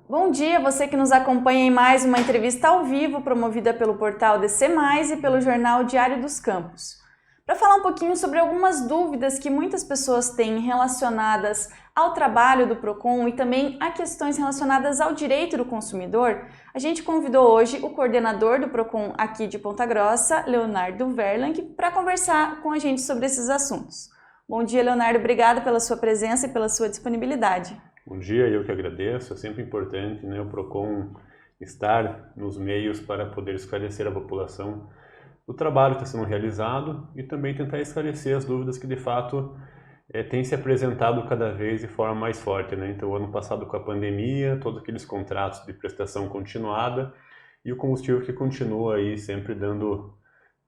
Bom dia, você que nos acompanha em mais uma entrevista ao vivo promovida pelo portal DC+, e pelo jornal Diário dos Campos. Para falar um pouquinho sobre algumas dúvidas que muitas pessoas têm relacionadas ao trabalho do PROCON e também a questões relacionadas ao direito do consumidor, a gente convidou hoje o coordenador do PROCON aqui de Ponta Grossa, Leonardo Verlang, para conversar com a gente sobre esses assuntos. Bom dia, Leonardo, obrigada pela sua presença e pela sua disponibilidade. Bom dia, eu que agradeço. É sempre importante, o PROCON estar nos meios para poder esclarecer a população do trabalho que está sendo realizado e também tentar esclarecer as dúvidas que de fato têm se apresentado cada vez de forma mais forte. Então, ano passado com a pandemia, todos aqueles contratos de prestação continuada e o combustível que continua aí sempre dando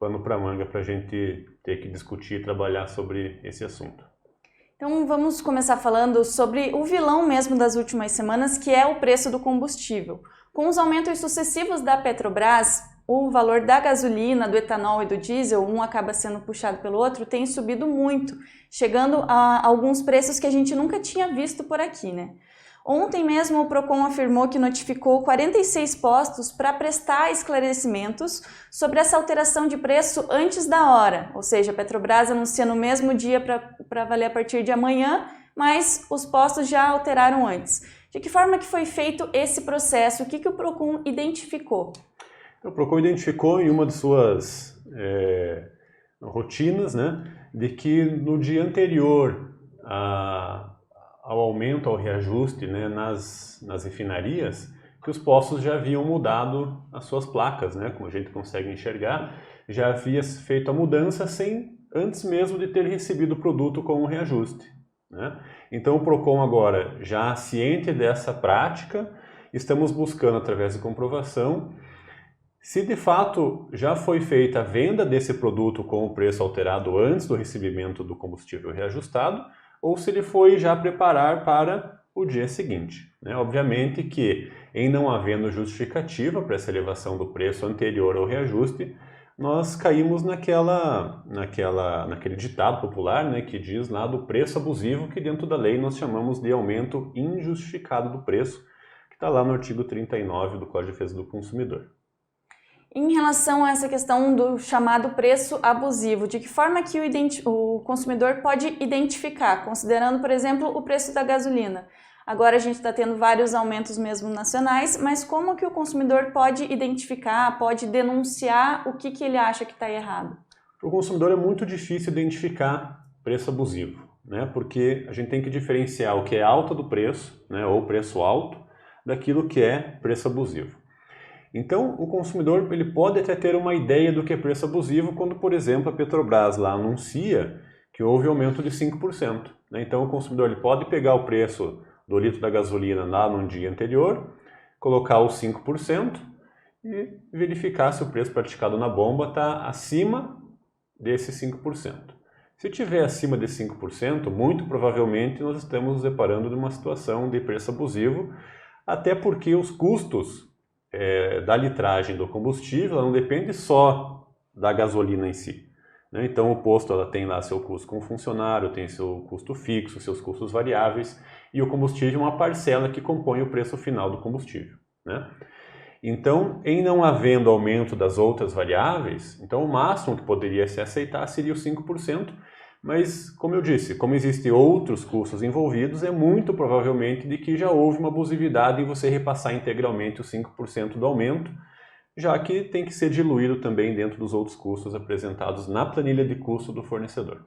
pano para manga para a gente ter que discutir e trabalhar sobre esse assunto. Então vamos começar falando sobre o vilão mesmo das últimas semanas, que é o preço do combustível. Com os aumentos sucessivos da Petrobras, o valor da gasolina, do etanol e do diesel, um acaba sendo puxado pelo outro, tem subido muito, chegando a alguns preços que a gente nunca tinha visto por aqui, Ontem mesmo o PROCON afirmou que notificou 46 postos para prestar esclarecimentos sobre essa alteração de preço antes da hora, ou seja, a Petrobras anuncia no mesmo dia para valer a partir de amanhã, mas os postos já alteraram antes. De que forma que foi feito esse processo? O que o PROCON identificou? O PROCON identificou em uma de suas rotinas, de que no dia anterior ao aumento, ao reajuste nas refinarias, que os postos já haviam mudado as suas placas, como a gente consegue enxergar, já havia feito a mudança antes mesmo de ter recebido o produto com o reajuste. Então o PROCON agora, já ciente dessa prática, estamos buscando através de comprovação se de fato já foi feita a venda desse produto com o preço alterado antes do recebimento do combustível reajustado, ou se ele foi já preparar para o dia seguinte. Obviamente que, em não havendo justificativa para essa elevação do preço anterior ao reajuste, nós caímos naquele ditado popular, que diz lá do preço abusivo, que dentro da lei nós chamamos de aumento injustificado do preço, que está lá no artigo 39 do Código de Defesa do Consumidor. Em relação a essa questão do chamado preço abusivo, de que forma que o consumidor pode identificar, considerando, por exemplo, o preço da gasolina? Agora a gente está tendo vários aumentos mesmo nacionais, mas como que o consumidor pode identificar, pode denunciar o que ele acha que está errado? Para o consumidor é muito difícil identificar preço abusivo, porque a gente tem que diferenciar o que é alta do preço, ou preço alto, daquilo que é preço abusivo. Então, o consumidor ele pode até ter uma ideia do que é preço abusivo quando, por exemplo, a Petrobras lá anuncia que houve aumento de 5%. Então, o consumidor ele pode pegar o preço do litro da gasolina lá no dia anterior, colocar os 5% e verificar se o preço praticado na bomba está acima desse 5%. Se estiver acima de 5%, muito provavelmente nós estamos nos deparando de uma situação de preço abusivo, até porque os custos da litragem do combustível não depende só da gasolina em si. Então o posto ela tem lá seu custo com funcionário, tem seu custo fixo, seus custos variáveis, e o combustível é uma parcela que compõe o preço final do combustível. Então, em não havendo aumento das outras variáveis, então o máximo que poderia se aceitar seria os 5%, mas, como eu disse, como existem outros custos envolvidos, é muito provavelmente de que já houve uma abusividade em você repassar integralmente os 5% do aumento, já que tem que ser diluído também dentro dos outros custos apresentados na planilha de custo do fornecedor.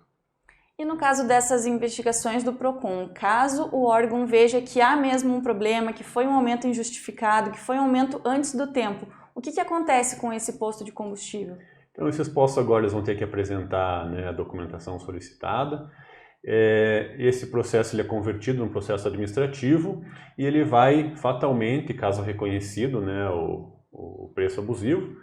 E no caso dessas investigações do PROCON, caso o órgão veja que há mesmo um problema, que foi um aumento injustificado, que foi um aumento antes do tempo, o que acontece com esse posto de combustível? Então, esses postos agora eles vão ter que apresentar a documentação solicitada. Esse processo ele é convertido num processo administrativo e ele vai fatalmente, caso reconhecido o preço abusivo,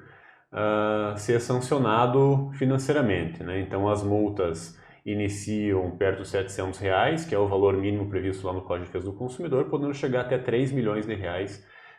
ser sancionado financeiramente. Então, as multas iniciam perto de R$700, que é o valor mínimo previsto lá no Código de Defesa do Consumidor, podendo chegar até R$3 milhões,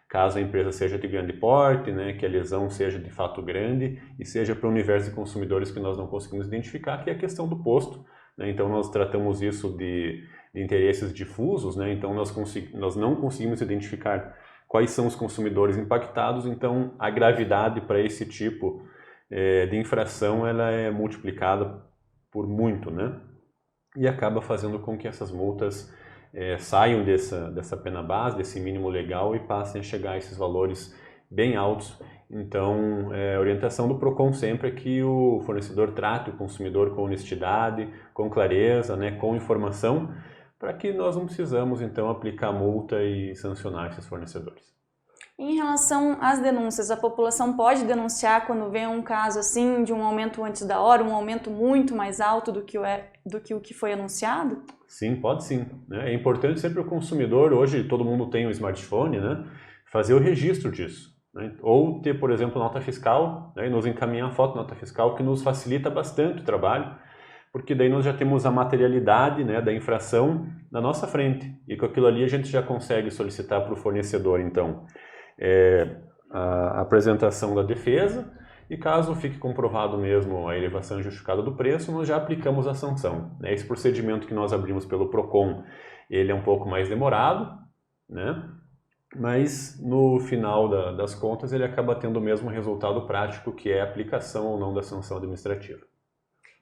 caso a empresa seja de grande porte, que a lesão seja de fato grande e seja para o universo de consumidores que nós não conseguimos identificar, que é a questão do posto. Então nós tratamos isso de interesses difusos, então nós não conseguimos identificar quais são os consumidores impactados, então a gravidade para esse tipo de infração ela é multiplicada por muito, né? E acaba fazendo com que essas multas saiam dessa pena base, desse mínimo legal e passem a chegar a esses valores bem altos. Então, a orientação do PROCON sempre é que o fornecedor trate o consumidor com honestidade, com clareza, né, com informação, para que nós não precisamos, então, aplicar multa e sancionar esses fornecedores. Em relação às denúncias, a população pode denunciar quando vê um caso assim de um aumento antes da hora, um aumento muito mais alto do que o que foi anunciado? Sim, pode sim. Né? É importante sempre o consumidor, hoje todo mundo tem um smartphone, né, fazer o registro disso. Né? Ou ter, por exemplo, nota fiscal, né, e nos encaminhar a foto da nota fiscal, que nos facilita bastante o trabalho, porque daí nós já temos a materialidade, né, da infração na nossa frente. E com aquilo ali a gente já consegue solicitar para o fornecedor, então, a apresentação da defesa, e caso fique comprovado mesmo a elevação injustificada do preço, nós já aplicamos a sanção. Esse procedimento que nós abrimos pelo PROCON, ele é um pouco mais demorado, né? Mas no final das contas ele acaba tendo o mesmo resultado prático, que é a aplicação ou não da sanção administrativa.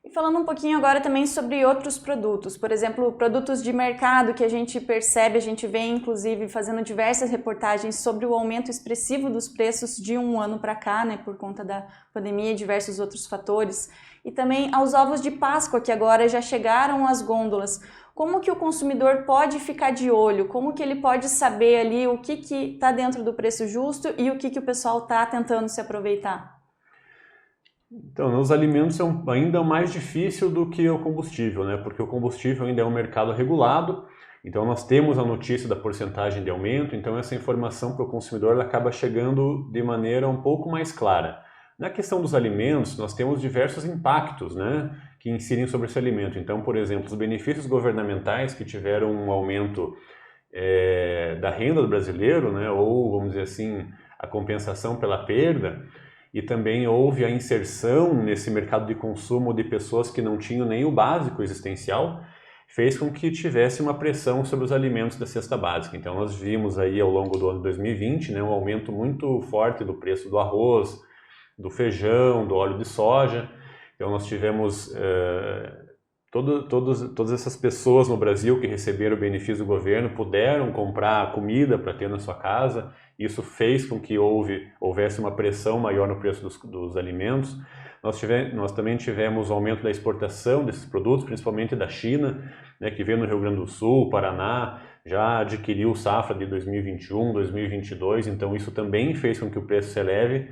E falando um pouquinho agora também sobre outros produtos, por exemplo, produtos de mercado que a gente percebe, a gente vê inclusive fazendo diversas reportagens sobre o aumento expressivo dos preços de um ano para cá, né, por conta da pandemia e diversos outros fatores. E também aos ovos de Páscoa, que agora já chegaram às gôndolas. Como que o consumidor pode ficar de olho? Como que ele pode saber ali o que está dentro do preço justo e o que o pessoal está tentando se aproveitar? Então, nos alimentos é ainda mais difícil do que o combustível, né? Porque o combustível ainda é um mercado regulado, então nós temos a notícia da porcentagem de aumento, então essa informação para o consumidor ela acaba chegando de maneira um pouco mais clara. Na questão dos alimentos, nós temos diversos impactos, né, que incidem sobre esse alimento. Então, por exemplo, os benefícios governamentais que tiveram um aumento da renda do brasileiro, né, ou, vamos dizer assim, a compensação pela perda, e também houve a inserção nesse mercado de consumo de pessoas que não tinham nem o básico existencial, fez com que tivesse uma pressão sobre os alimentos da cesta básica. Então nós vimos aí ao longo do ano 2020, né, um aumento muito forte do preço do arroz, do feijão, do óleo de soja. Então nós tivemos todas essas pessoas no Brasil que receberam o benefício do governo puderam comprar comida para ter na sua casa. Isso fez com que houvesse uma pressão maior no preço dos alimentos. Nós também tivemos o aumento da exportação desses produtos, principalmente da China, né, que veio no Rio Grande do Sul, Paraná, já adquiriu safra de 2021, 2022, então isso também fez com que o preço se eleve,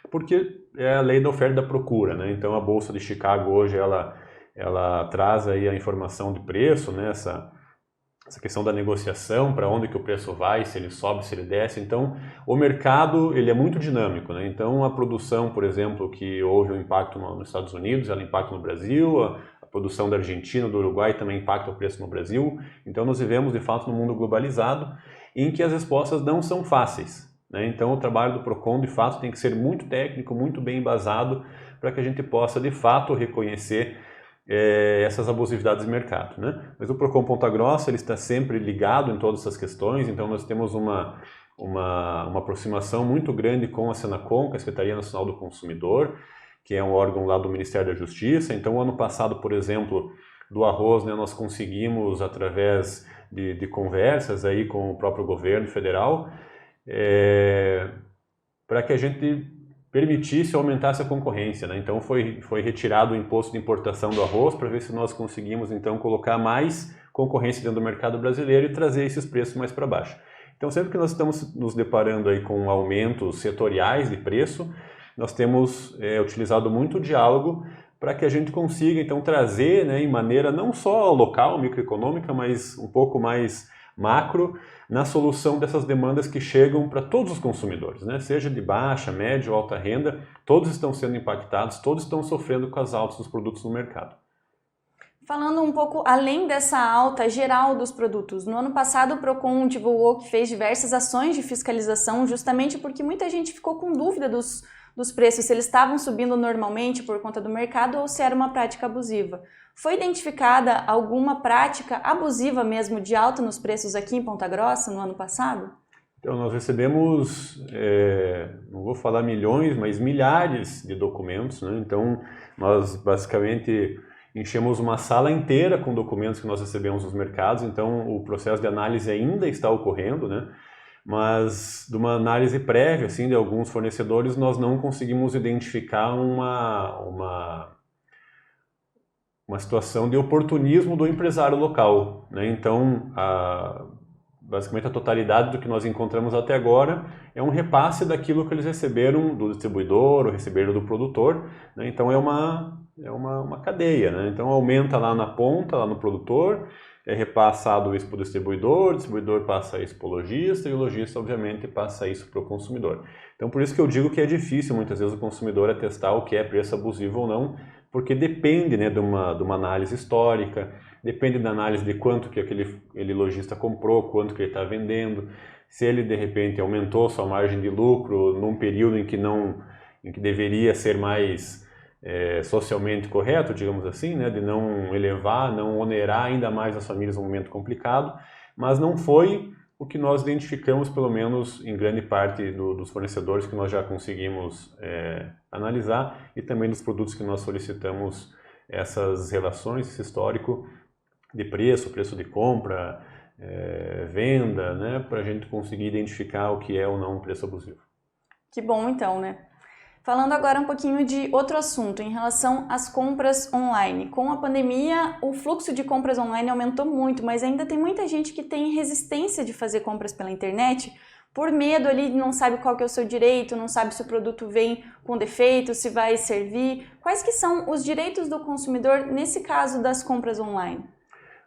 porque é a lei da oferta e da procura, né? Então a Bolsa de Chicago hoje ela traz aí a informação de preço, né? Essa questão da negociação, para onde que o preço vai, se ele sobe, se ele desce. Então, o mercado ele é muito dinâmico, né? Então, a produção, por exemplo, que houve um impacto nos Estados Unidos, ela impacta no Brasil, a produção da Argentina, do Uruguai também impacta o preço no Brasil. Então, nós vivemos, de fato, num mundo globalizado em que as respostas não são fáceis, né? Então, o trabalho do PROCON, de fato, tem que ser muito técnico, muito bem embasado, para que a gente possa, de fato, reconhecer essas abusividades de mercado, né? Mas o PROCON Ponta Grossa ele está sempre ligado em todas essas questões, então nós temos uma aproximação muito grande com a Senacom, com a Secretaria Nacional do Consumidor, que é um órgão lá do Ministério da Justiça. Então, ano passado, por exemplo, do arroz, né, nós conseguimos, através de conversas aí com o próprio governo federal, para que a gente permitisse ou aumentasse a concorrência, né? Então foi retirado o imposto de importação do arroz para ver se nós conseguimos então colocar mais concorrência dentro do mercado brasileiro e trazer esses preços mais para baixo. Então sempre que nós estamos nos deparando aí com aumentos setoriais de preço, nós temos utilizado muito o diálogo para que a gente consiga então trazer, né, em maneira não só local, microeconômica, mas um pouco mais macro, na solução dessas demandas que chegam para todos os consumidores, né? Seja de baixa, média ou alta renda, todos estão sendo impactados, todos estão sofrendo com as altas dos produtos no mercado. Falando um pouco além dessa alta geral dos produtos, no ano passado o PROCON divulgou que fez diversas ações de fiscalização justamente porque muita gente ficou com dúvida dos preços, se eles estavam subindo normalmente por conta do mercado ou se era uma prática abusiva. Foi identificada alguma prática abusiva mesmo de alta nos preços aqui em Ponta Grossa no ano passado? Então, nós recebemos, não vou falar milhões, mas milhares de documentos, né? Então, nós basicamente enchemos uma sala inteira com documentos que nós recebemos dos mercados, então o processo de análise ainda está ocorrendo, né? Mas de uma análise prévia, assim, de alguns fornecedores, nós não conseguimos identificar uma situação de oportunismo do empresário local, né? Então, basicamente a totalidade do que nós encontramos até agora é um repasse daquilo que eles receberam do distribuidor ou receberam do produtor, né? Então é uma cadeia, né? Então aumenta lá na ponta, lá no produtor, é repassado isso para o distribuidor passa isso para o lojista e o lojista obviamente passa isso para o consumidor. Então por isso que eu digo que é difícil muitas vezes o consumidor atestar o que é preço abusivo ou não, porque depende, né, de uma análise histórica, depende da análise de quanto que aquele lojista comprou, quanto que ele está vendendo, se ele de repente aumentou sua margem de lucro num período em que deveria ser mais socialmente correto, digamos assim, né, de não elevar, não onerar ainda mais as famílias num momento complicado, mas não foi o que nós identificamos, pelo menos em grande parte dos fornecedores que nós já conseguimos analisar e também dos produtos que nós solicitamos essas relações, esse histórico de preço de compra, venda, né, para a gente conseguir identificar o que é ou não um preço abusivo. Que bom então, né? Falando agora um pouquinho de outro assunto, em relação às compras online. Com a pandemia, o fluxo de compras online aumentou muito, mas ainda tem muita gente que tem resistência de fazer compras pela internet, por medo ali, não sabe qual que é o seu direito, não sabe se o produto vem com defeito, se vai servir. Quais que são os direitos do consumidor nesse caso das compras online?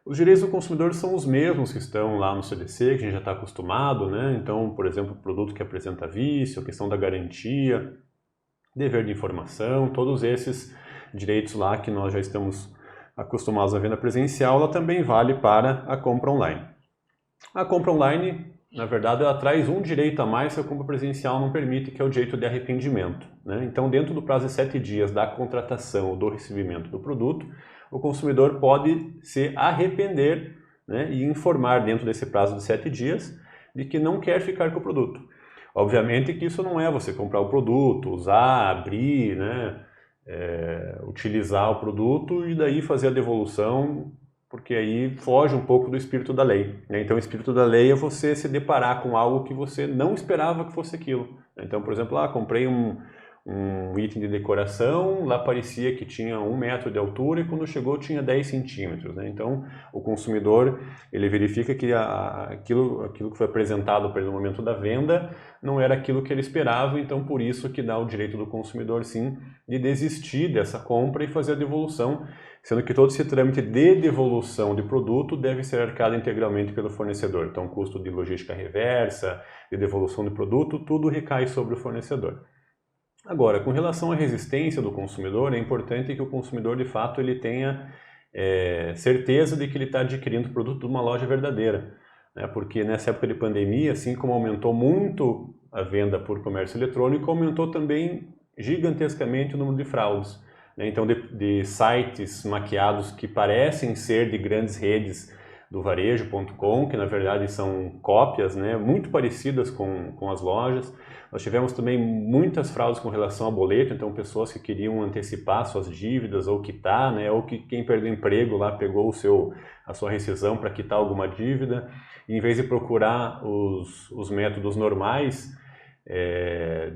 Os direitos do consumidor são os mesmos que estão lá no CDC, que a gente já está acostumado, né? Então, por exemplo, produto que apresenta vício, a questão da garantia, dever de informação, todos esses direitos lá que nós já estamos acostumados à venda presencial, ela também vale para a compra online. A compra online, na verdade, ela traz um direito a mais que a compra presencial não permite, que é o direito de arrependimento, né? Então, dentro do prazo de 7 dias da contratação ou do recebimento do produto, o consumidor pode se arrepender, né, e informar dentro desse prazo de 7 dias de que não quer ficar com o produto. Obviamente que isso não é você comprar o produto, usar, abrir, né, utilizar o produto e daí fazer a devolução, porque aí foge um pouco do espírito da lei, né? Então o espírito da lei é você se deparar com algo que você não esperava que fosse aquilo. Então, por exemplo, comprei um item de decoração, lá parecia que tinha 1 metro de altura e quando chegou tinha 10 centímetros, né? Então o consumidor ele verifica que aquilo que foi apresentado para ele no momento da venda não era aquilo que ele esperava, então por isso que dá o direito do consumidor sim de desistir dessa compra e fazer a devolução, sendo que todo esse trâmite de devolução de produto deve ser arcado integralmente pelo fornecedor. Então custo de logística reversa, de devolução de produto, tudo recai sobre o fornecedor. Agora, com relação à resistência do consumidor, é importante que o consumidor, de fato, ele tenha certeza de que ele está adquirindo o produto de uma loja verdadeira, né? Porque nessa época de pandemia, assim como aumentou muito a venda por comércio eletrônico, aumentou também gigantescamente o número de fraudes, né? Então, de sites maquiados que parecem ser de grandes redes do varejo.com, que na verdade são cópias, né, muito parecidas com as lojas. Nós tivemos também muitas fraudes com relação a boleto, então pessoas que queriam antecipar suas dívidas ou quitar, né, ou que quem perdeu o emprego lá pegou a sua rescisão para quitar alguma dívida, e em vez de procurar os métodos normais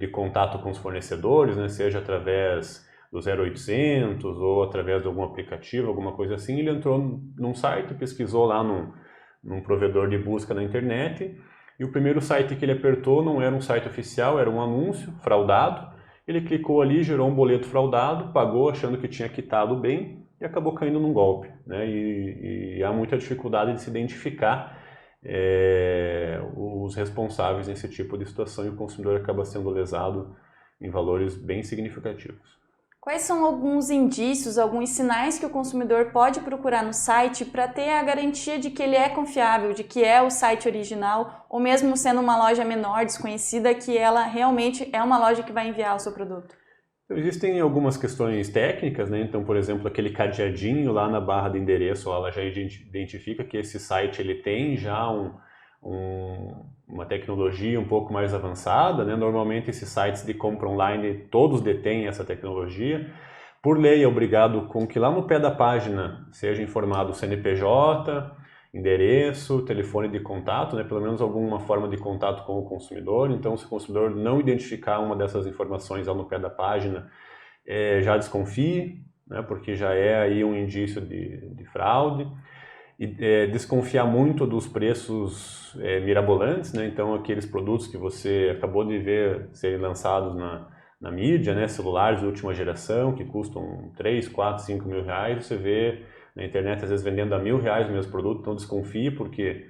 de contato com os fornecedores, né, seja através do 0800 ou através de algum aplicativo, alguma coisa assim, ele entrou num site, pesquisou lá num provedor de busca na internet, e o primeiro site que ele apertou não era um site oficial, era um anúncio fraudado. Ele clicou ali, gerou um boleto fraudado, pagou achando que tinha quitado bem e acabou caindo num golpe, né? E há muita dificuldade de se identificar os responsáveis nesse tipo de situação e o consumidor acaba sendo lesado em valores bem significativos. Quais são alguns indícios, alguns sinais que o consumidor pode procurar no site para ter a garantia de que ele é confiável, de que é o site original, ou mesmo sendo uma loja menor, desconhecida, que ela realmente é uma loja que vai enviar o seu produto? Existem algumas questões técnicas, né? Então, por exemplo, aquele cadeadinho lá na barra de endereço, ela já identifica que esse site ele tem já uma tecnologia um pouco mais avançada, né? Normalmente esses sites de compra online todos detêm essa tecnologia. Por lei é obrigado com que lá no pé da página seja informado o CNPJ, endereço, telefone de contato, né? Pelo menos alguma forma de contato com o consumidor. Então, se o consumidor não identificar uma dessas informações lá no pé da página, já desconfie, né? Porque já é aí um indício de fraude. E desconfiar muito dos preços mirabolantes, né? Então aqueles produtos que você acabou de ver serem lançados na mídia, né? Celulares de última geração que custam 3, 4, 5 mil reais, você vê na internet às vezes vendendo a R$1.000 o mesmo produto, então desconfie porque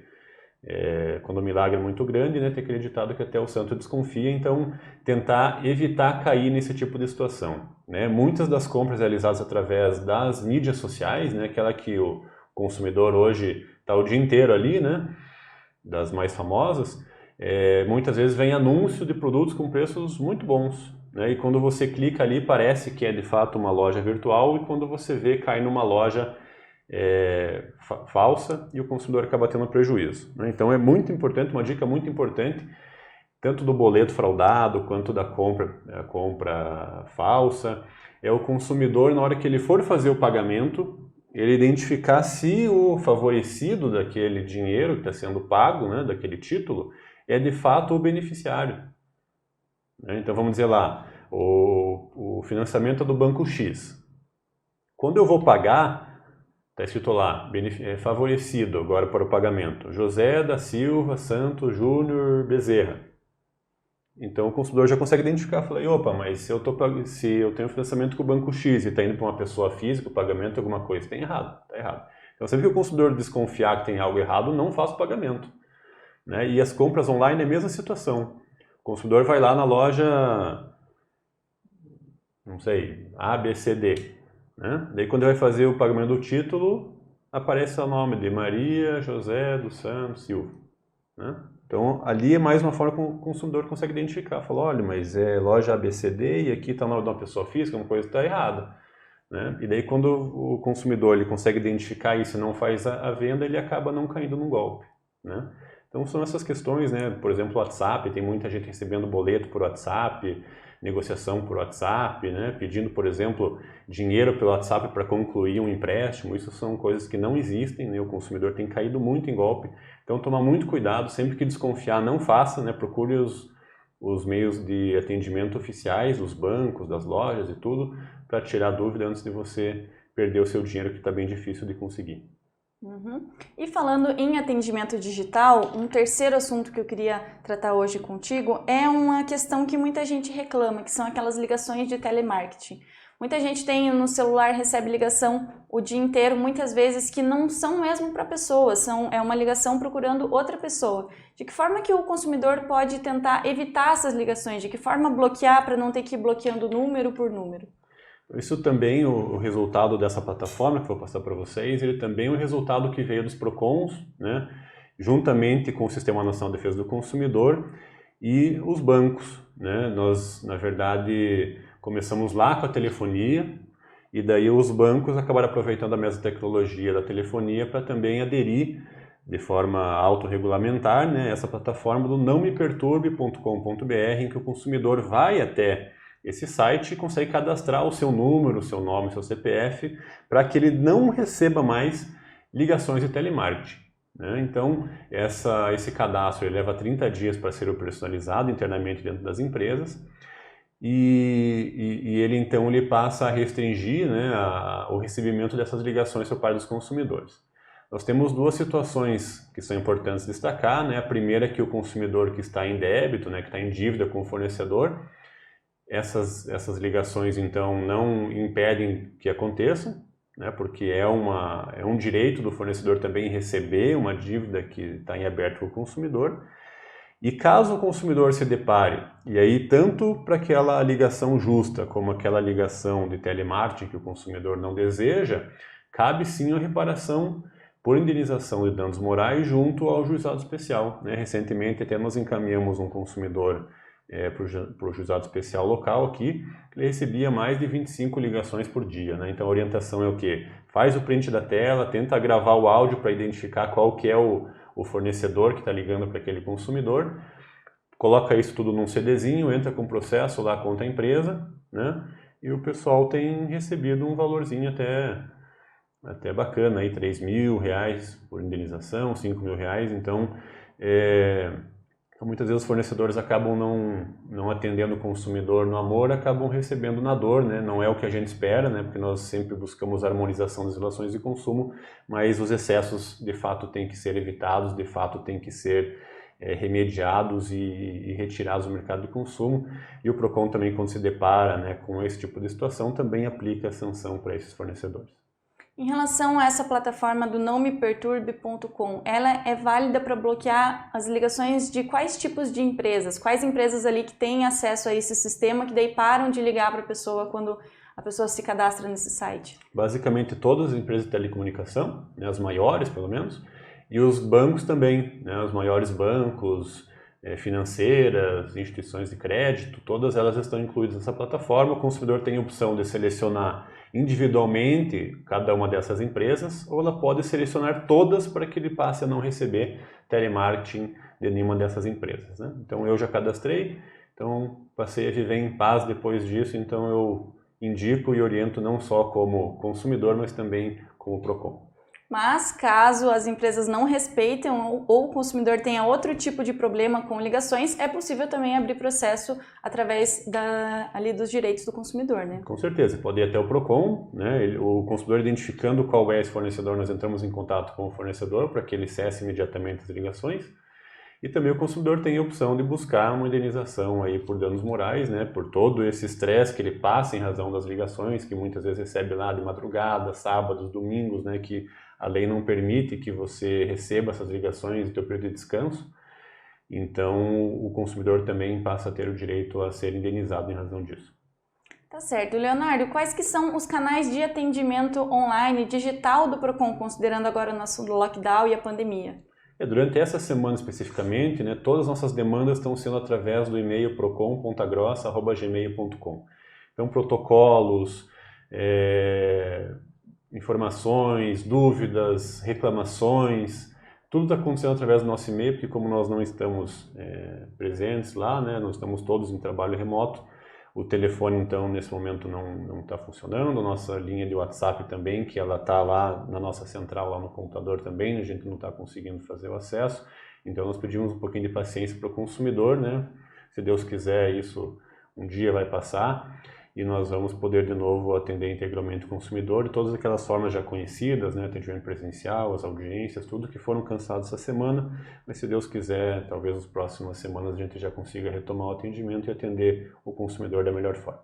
quando o milagre é muito grande, né? Tem aquele ditado que até o santo desconfia, então tentar evitar cair nesse tipo de situação, né? Muitas das compras realizadas através das mídias sociais, né? Aquela que o consumidor hoje está o dia inteiro ali, né, das mais famosas, muitas vezes vem anúncio de produtos com preços muito bons, né, e quando você clica ali parece que é de fato uma loja virtual e quando você vê cai numa loja falsa e o consumidor acaba tendo prejuízo, né? Então é muito importante, uma dica muito importante, tanto do boleto fraudado quanto da compra falsa, é o consumidor na hora que ele for fazer o pagamento, ele identificar se o favorecido daquele dinheiro que está sendo pago, né, daquele título, é de fato o beneficiário. Então vamos dizer lá, o financiamento é do banco X. Quando eu vou pagar, está escrito lá, favorecido agora para o pagamento, José da Silva Santos Júnior Bezerra. Então o consumidor já consegue identificar, fala, opa, mas se eu tenho financiamento com o banco X e está indo para uma pessoa física, o pagamento é alguma coisa, tem errado, está errado. Então sempre que o consumidor desconfiar que tem algo errado, não faça o pagamento, né? E as compras online é a mesma situação. O consumidor vai lá na loja, não sei, ABCD, né? Daí quando ele vai fazer o pagamento do título, aparece o nome de Maria José dos Santos Silva, né? Então, ali é mais uma forma que o consumidor consegue identificar. Fala, olha, mas é loja ABCD e aqui está o nome de uma pessoa física, uma coisa está errada, né? E daí, quando o consumidor ele consegue identificar isso e não faz a venda, ele acaba não caindo num golpe, né? Então, são essas questões, né? Por exemplo, o WhatsApp, tem muita gente recebendo boleto por WhatsApp, negociação por WhatsApp, né? Pedindo, por exemplo, dinheiro pelo WhatsApp para concluir um empréstimo. Isso são coisas que não existem, né? O consumidor tem caído muito em golpe. Então, tomar muito cuidado, sempre que desconfiar, não faça, né? Procure os meios de atendimento oficiais, dos bancos, das lojas e tudo, para tirar dúvida antes de você perder o seu dinheiro, que está bem difícil de conseguir. Uhum. E falando em atendimento digital, um terceiro assunto que eu queria tratar hoje contigo é uma questão que muita gente reclama, que são aquelas ligações de telemarketing. Muita gente tem no celular, recebe ligação o dia inteiro, muitas vezes que não são mesmo para pessoas, é uma ligação procurando outra pessoa. De que forma que o consumidor pode tentar evitar essas ligações? De que forma bloquear para não ter que ir bloqueando número por número? Isso também, o resultado dessa plataforma que eu vou passar para vocês, ele também é um resultado que veio dos PROCONs, né, juntamente com o Sistema Nacional de Defesa do Consumidor e os bancos, né? Nós, na verdade, começamos lá com a telefonia e daí os bancos acabaram aproveitando a mesma tecnologia da telefonia para também aderir de forma autorregulamentar, né, essa plataforma do nãomeperturbe.com.br, em que o consumidor vai até esse site consegue cadastrar o seu número, o seu nome, o seu CPF, para que ele não receba mais ligações de telemarketing, né? Então, esse cadastro ele leva 30 dias para ser operacionalizado internamente dentro das empresas e ele então ele passa a restringir, né, o recebimento dessas ligações por parte dos consumidores. Nós temos duas situações que são importantes destacar, né? A primeira é que o consumidor que está em débito, né, que está em dívida com o fornecedor, essas ligações, então, não impedem que aconteçam, né, porque é um direito do fornecedor também receber uma dívida que está em aberto para o consumidor. E caso o consumidor se depare, e aí tanto para aquela ligação justa como aquela ligação de telemarketing que o consumidor não deseja, cabe sim a reparação por indenização de danos morais junto ao juizado especial, né? Recentemente até nós encaminhamos um consumidor para o juizado especial local aqui, ele recebia mais de 25 ligações por dia, né? Então a orientação é o quê? Faz o print da tela, tenta gravar o áudio para identificar qual que é o o fornecedor que está ligando para aquele consumidor, coloca isso tudo num CDzinho, entra com o processo lá contra a empresa, né? E o pessoal tem recebido um valorzinho até bacana, aí, R$3.000 por indenização, R$5.000, então muitas vezes os fornecedores acabam não atendendo o consumidor no amor, acabam recebendo na dor, né? Não é o que a gente espera, né? Porque nós sempre buscamos a harmonização das relações de consumo, mas os excessos de fato têm que ser evitados, de fato têm que ser remediados e retirados do mercado de consumo. E o PROCON também, quando se depara, né, com esse tipo de situação, também aplica a sanção para esses fornecedores. Em relação a essa plataforma do nãomeperturbe.com, ela é válida para bloquear as ligações de quais tipos de empresas? Quais empresas ali que têm acesso a esse sistema que daí param de ligar para a pessoa quando a pessoa se cadastra nesse site? Basicamente todas as empresas de telecomunicação, né, as maiores pelo menos, e os bancos também, né, os maiores bancos, financeiras, instituições de crédito, todas elas estão incluídas nessa plataforma. O consumidor tem a opção de selecionar individualmente cada uma dessas empresas, ou ela pode selecionar todas para que ele passe a não receber telemarketing de nenhuma dessas empresas, né? Então eu já cadastrei, então passei a viver em paz depois disso, então eu indico e oriento não só como consumidor, mas também como PROCON. Mas caso as empresas não respeitem ou o consumidor tenha outro tipo de problema com ligações, é possível também abrir processo através ali dos direitos do consumidor, né? Com certeza, pode ir até o PROCON, né? O consumidor identificando qual é esse fornecedor, nós entramos em contato com o fornecedor para que ele cesse imediatamente as ligações. E também o consumidor tem a opção de buscar uma indenização aí por danos morais, né? Por todo esse estresse que ele passa em razão das ligações, que muitas vezes recebe lá de madrugada, sábados, domingos, né? Que a lei não permite que você receba essas ligações no seu período de descanso. Então, o consumidor também passa a ter o direito a ser indenizado em razão disso. Tá certo. Leonardo, quais que são os canais de atendimento online digital do PROCON, considerando agora o nosso lockdown e a pandemia? Durante essa semana especificamente, né, todas as nossas demandas estão sendo através do e-mail procon.grossa@gmail.com. Então, protocolos, informações, dúvidas, reclamações, tudo está acontecendo através do nosso e-mail, porque como nós não estamos presentes lá, né, nós estamos todos em trabalho remoto, o telefone então nesse momento não está funcionando, a nossa linha de WhatsApp também, que ela está lá na nossa central, lá no computador também, a gente não está conseguindo fazer o acesso, então nós pedimos um pouquinho de paciência para o consumidor, né, se Deus quiser isso um dia vai passar, e nós vamos poder de novo atender integralmente o consumidor de todas aquelas formas já conhecidas, né, atendimento presencial, as audiências, tudo que foram cansados essa semana, mas se Deus quiser, talvez nas próximas semanas a gente já consiga retomar o atendimento e atender o consumidor da melhor forma.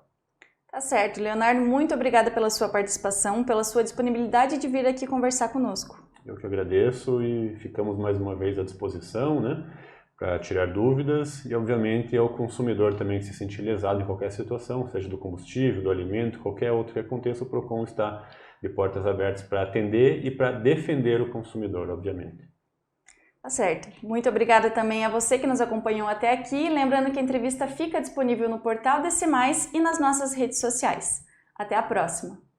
Tá certo, Leonardo, muito obrigada pela sua participação, pela sua disponibilidade de vir aqui conversar conosco. Eu que agradeço e ficamos mais uma vez à disposição, né, para tirar dúvidas e, obviamente, ao consumidor também que se sentir lesado em qualquer situação, seja do combustível, do alimento, qualquer outro que aconteça, o PROCON está de portas abertas para atender e para defender o consumidor, obviamente. Tá certo. Muito obrigada também a você que nos acompanhou até aqui. Lembrando que a entrevista fica disponível no portal DC+, e nas nossas redes sociais. Até a próxima!